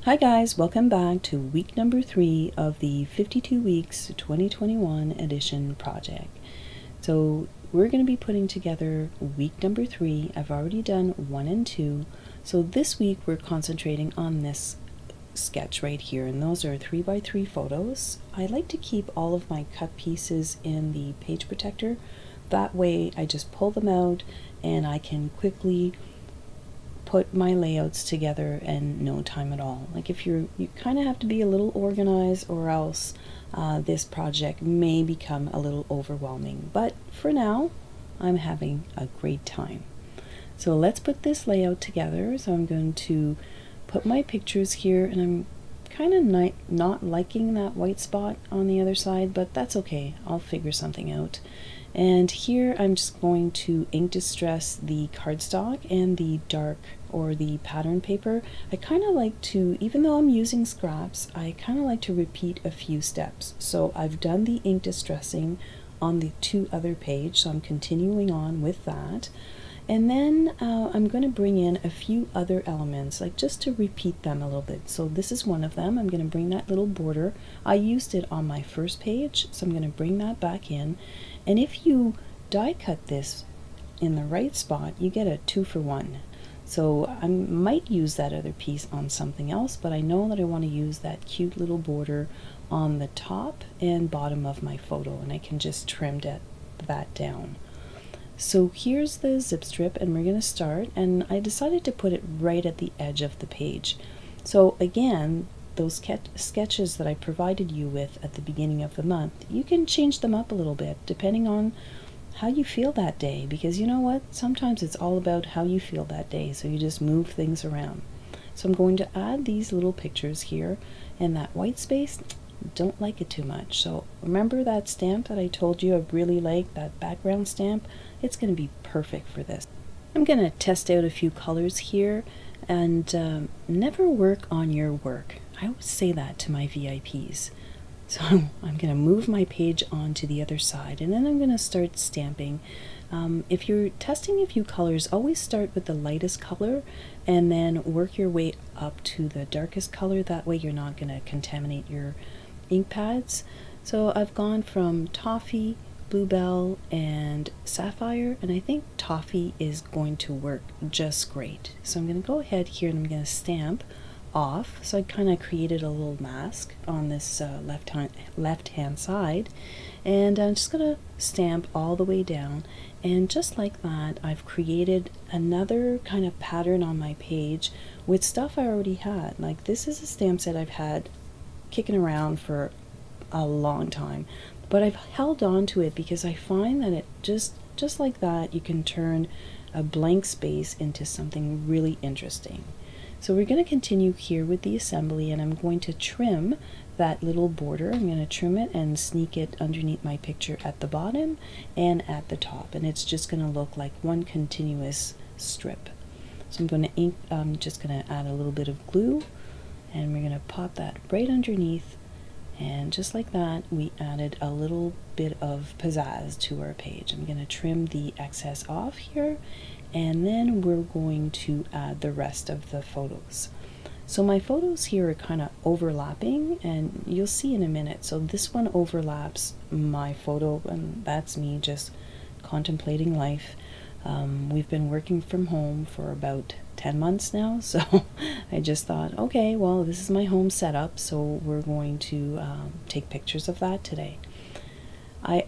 Hi guys, welcome back to week number 3 of the 52 Weeks 2021 edition project. So we're going to be putting together week number 3. I've already done 1 and 2. So this week we're concentrating on this sketch right here, and those are 3x3 photos. I like to keep all of my cut pieces in the page protector. That way I just pull them out and I can quickly put my layouts together in no time at all. Like if you kind of have to be a little organized, or else this project may become a little overwhelming. But for now, I'm having a great time. So let's put this layout together. So I'm going to put my pictures here, and I'm kind of not liking that white spot on the other side, but that's okay. I'll figure something out. And here I'm just going to ink distress the cardstock and the dark or the pattern paper. I kind of like to, even though I'm using scraps, I kind of like to repeat a few steps. So I've done the ink distressing on the 2 other pages, so I'm continuing on with that. And then I'm going to bring in a few other elements, like just to repeat them a little bit. So this is one of them. I'm going to bring that little border. I used it on my first page, so I'm going to bring that back in. And if you die cut this in the right spot, you get a 2 for 1. So I might use that other piece on something else, but I know that I want to use that cute little border on the top and bottom of my photo, and I can just trim that down. So here's the zip strip, and we're going to start, and I decided to put it right at the edge of the page. So again, those sketches that I provided you with at the beginning of the month, you can change them up a little bit depending on how you feel that day, because you know what, sometimes it's all about how you feel that day, so you just move things around. So I'm going to add these little pictures here, and that white space, don't like it too much. So remember that stamp that I told you I really like, that background stamp? It's going to be perfect for this. I'm going to test out a few colors here, and never work on your work. I always say that to my VIPs. So I'm going to move my page onto the other side, and then I'm going to start stamping. If you're testing a few colors, always start with the lightest color and then work your way up to the darkest color. That way you're not going to contaminate your ink pads. So I've gone from Toffee, Bluebell, and Sapphire, and I think Toffee is going to work just great. So I'm going to go ahead here and I'm going to stamp off. So I kind of created a little mask on this left hand side, and I'm just going to stamp all the way down, and just like that I've created another kind of pattern on my page with stuff I already had. Like this is a stamp set I've had kicking around for a long time, but I've held on to it because I find that it just like that you can turn a blank space into something really interesting. So we're going to continue here with the assembly, and I'm going to trim that little border. I'm going to trim it and sneak it underneath my picture at the bottom and at the top, and it's just going to look like one continuous strip. So I'm going to ink, just going to add a little bit of glue, and we're going to pop that right underneath, and just like that we added a little bit of pizzazz to our page. I'm going to trim the excess off here, and then we're going to add the rest of the photos. So my photos here are kind of overlapping, and you'll see in a minute. So this one overlaps my photo, and that's me just contemplating life. We've been working from home for about 10 months now, so I just thought, okay, well, this is my home setup, so we're going to take pictures of that today. I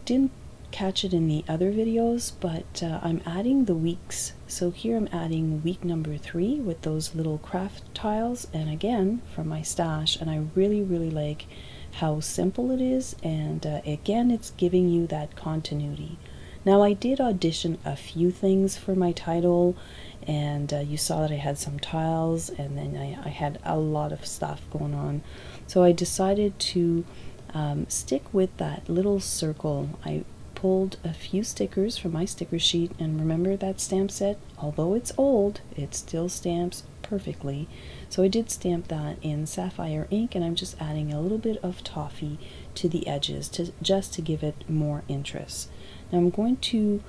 didn't catch it in the other videos, but I'm adding the weeks. So here I'm adding week number 3 with those little craft tiles, and again from my stash, and I really like how simple it is, and again it's giving you that continuity. Now I did audition a few things for my title, and you saw that I had some tiles, and then I had a lot of stuff going on. So I decided to stick with that little circle. I pulled a few stickers from my sticker sheet, and remember that stamp set, although it's old, it still stamps perfectly. So I did stamp that in sapphire ink, and I'm just adding a little bit of toffee to the edges just to give it more interest. Now I'm going to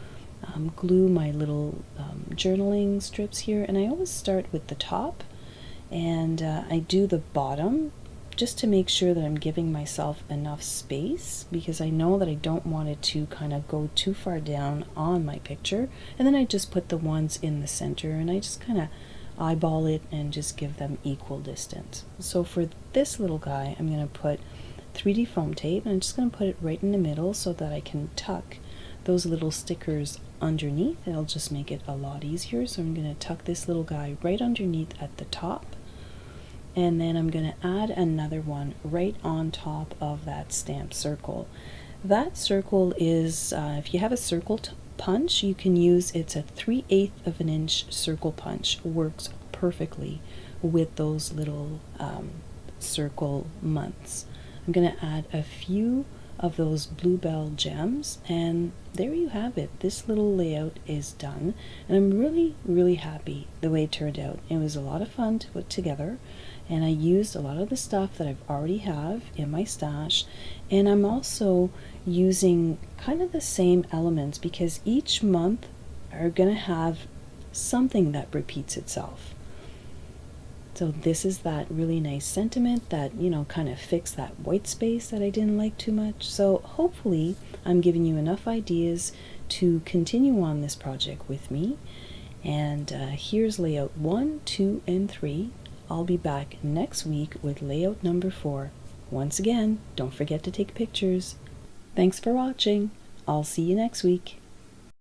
glue my little journaling strips here, and I always start with the top, And I do the bottom just to make sure that I'm giving myself enough space, because I know that I don't want it to kind of go too far down on my picture. And then I just put the ones in the center and I just kind of eyeball it and just give them equal distance. So for this little guy, I'm going to put 3D foam tape, and I'm just going to put it right in the middle so that I can tuck those little stickers underneath. It'll just make it a lot easier. So I'm going to tuck this little guy right underneath at the top, and then I'm going to add another one right on top of that stamped circle. That circle is, if you have a circle punch, you can use, it's a 3/8 of an inch circle punch. Works perfectly with those little circle months. I'm going to add a few of those bluebell gems, and there you have it. This little layout is done, and I'm really happy the way it turned out. It was a lot of fun to put together, and I used a lot of the stuff that I've already have in my stash, and I'm also using kind of the same elements because each month are going to have something that repeats itself. So this is that really nice sentiment that, you know, kind of fixed that white space that I didn't like too much. So hopefully I'm giving you enough ideas to continue on this project with me. And here's layout 1, 2, and 3. I'll be back next week with layout number 4. Once again, don't forget to take pictures. Thanks for watching. I'll see you next week.